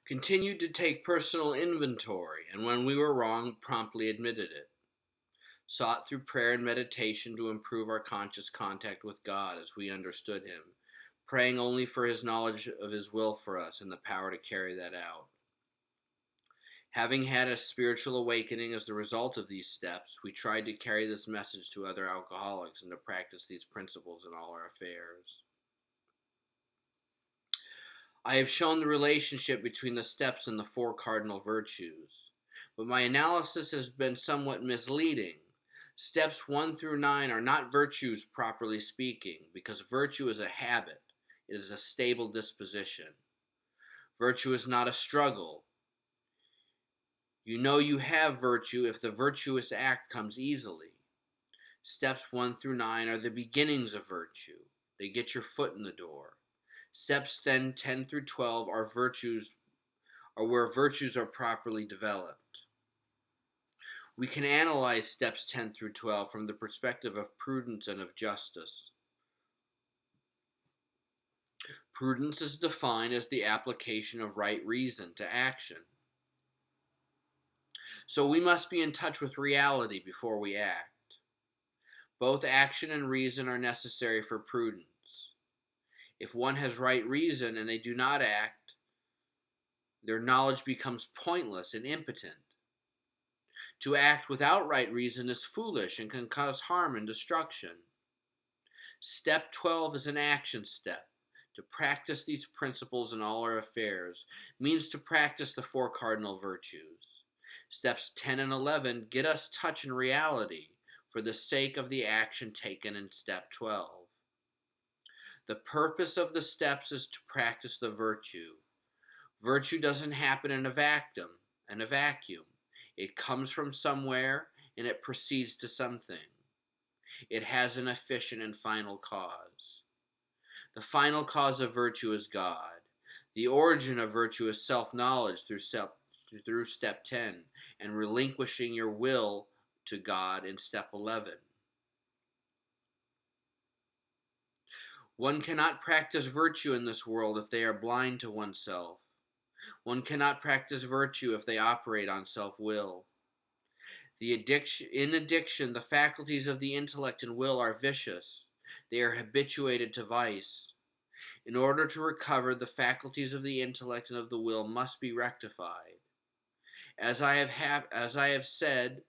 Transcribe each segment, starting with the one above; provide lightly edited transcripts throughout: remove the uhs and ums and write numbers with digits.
continued to take personal inventory, and when we were wrong, promptly admitted it. Sought through prayer and meditation to improve our conscious contact with God as we understood Him, praying only for His knowledge of His will for us and the power to carry that out. Having had a spiritual awakening as the result of these steps, we tried to carry this message to other alcoholics and to practice these principles in all our affairs. I have shown the relationship between the steps and the four cardinal virtues, but my analysis has been somewhat misleading. Steps 1 through 9 are not virtues properly speaking, because virtue is a habit, it is a stable disposition. Virtue is not a struggle. You know you have virtue if the virtuous act comes easily. Steps 1 through 9 are the beginnings of virtue. They get your foot in the door. Steps then 10 through 12 are where virtues are properly developed. We can analyze steps 10 through 12 from the perspective of prudence and of justice. Prudence is defined as the application of right reason to action. So we must be in touch with reality before we act. Both action and reason are necessary for prudence. If one has right reason and they do not act, their knowledge becomes pointless and impotent. To act without right reason is foolish and can cause harm and destruction. Step 12 is an action step. To practice these principles in all our affairs means to practice the four cardinal virtues. Steps 10 and 11 get us touch in reality for the sake of the action taken in step 12. The purpose of the steps is to practice the virtue. Virtue doesn't happen in a vacuum. It comes from somewhere and it proceeds to something. It has an efficient and final cause. The final cause of virtue is God. The origin of virtue is self-knowledge through step 10 and relinquishing your will to God in step 11. One cannot practice virtue in this world if they are blind to oneself. One cannot practice virtue if they operate on self-will. In addiction, the faculties of the intellect and will are vicious. They are habituated to vice. In order to recover, the faculties of the intellect and of the will must be rectified. As I have said,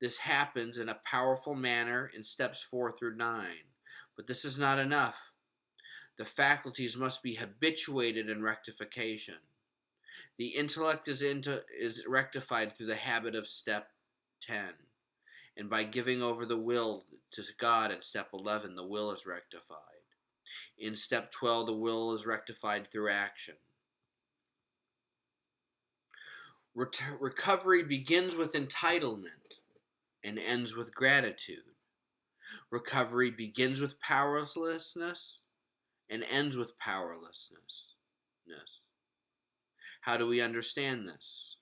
this happens in a powerful manner in steps 4 through 9. But this is not enough. The faculties must be habituated in rectification. The intellect is rectified through the habit of step 10. And by giving over the will to God in step 11, the will is rectified. In step 12, the will is rectified through action. Recovery begins with entitlement and ends with gratitude. Recovery begins with powerlessness and ends with powerlessness. How do we understand this?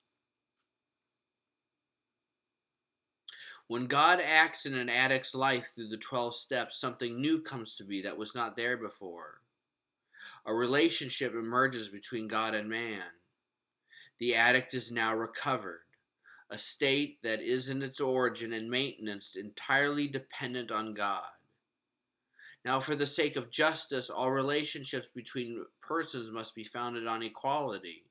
When God acts in an addict's life through the 12 steps, something new comes to be that was not there before. A relationship emerges between God and man. The addict is now recovered, a state that is in its origin and maintenance entirely dependent on God. Now, for the sake of justice, all relationships between persons must be founded on equality.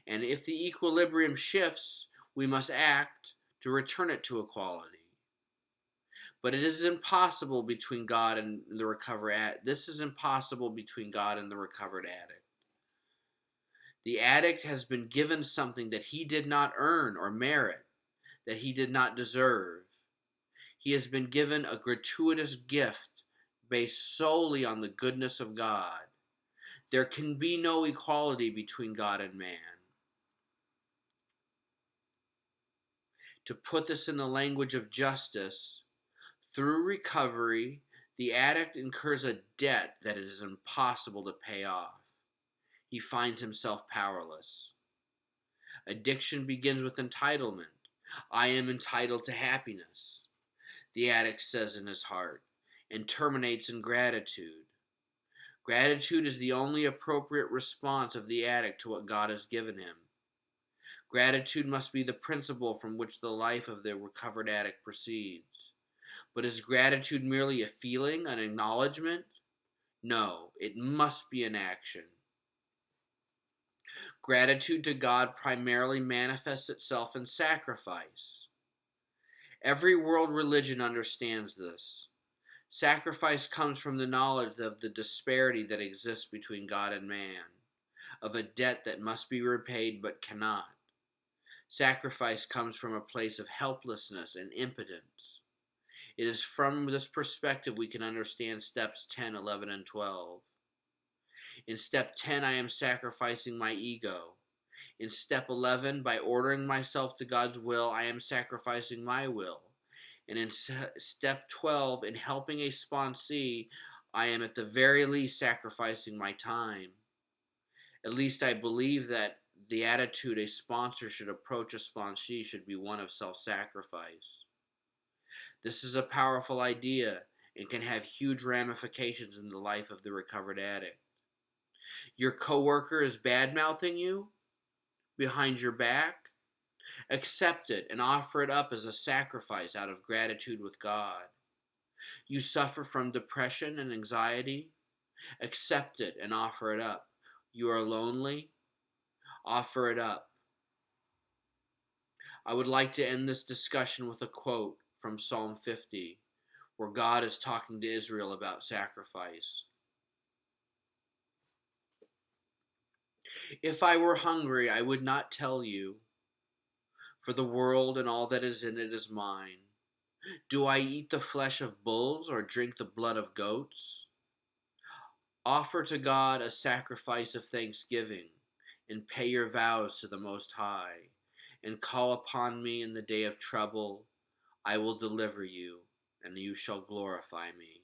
And if the equilibrium shifts, we must act to return it to equality. But it is impossible between God and the recovered addict. This is impossible between God and the recovered addict. The addict has been given something that he did not earn or merit, that he did not deserve. He has been given a gratuitous gift based solely on the goodness of God. There can be no equality between God and man. To put this in the language of justice, through recovery, the addict incurs a debt that it is impossible to pay off. He finds himself powerless. Addiction begins with entitlement. I am entitled to happiness, the addict says in his heart, and terminates in gratitude. Gratitude is the only appropriate response of the addict to what God has given him. Gratitude must be the principle from which the life of the recovered addict proceeds. But is gratitude merely a feeling, an acknowledgement? No, it must be an action. Gratitude to God primarily manifests itself in sacrifice. Every world religion understands this. Sacrifice comes from the knowledge of the disparity that exists between God and man, of a debt that must be repaid but cannot. Sacrifice comes from a place of helplessness and impotence. It is from this perspective we can understand steps 10, 11, and 12. In step 10, I am sacrificing my ego. In step 11, by ordering myself to God's will, I am sacrificing my will. And in step 12, in helping a sponsee, I am at the very least sacrificing my time. At least I believe that the attitude a sponsor should approach a sponsee should be one of self-sacrifice. This is a powerful idea and can have huge ramifications in the life of the recovered addict. Your coworker is bad-mouthing you behind your back. Accept it and offer it up as a sacrifice out of gratitude with God. You suffer from depression and anxiety. Accept it and offer it up. You are lonely. Offer it up. I would like to end this discussion with a quote from Psalm 50, where God is talking to Israel about sacrifice. If I were hungry, I would not tell you, for the world and all that is in it is mine. Do I eat the flesh of bulls or drink the blood of goats? Offer to God a sacrifice of thanksgiving, and pay your vows to the Most High, and call upon me in the day of trouble. I will deliver you, and you shall glorify me.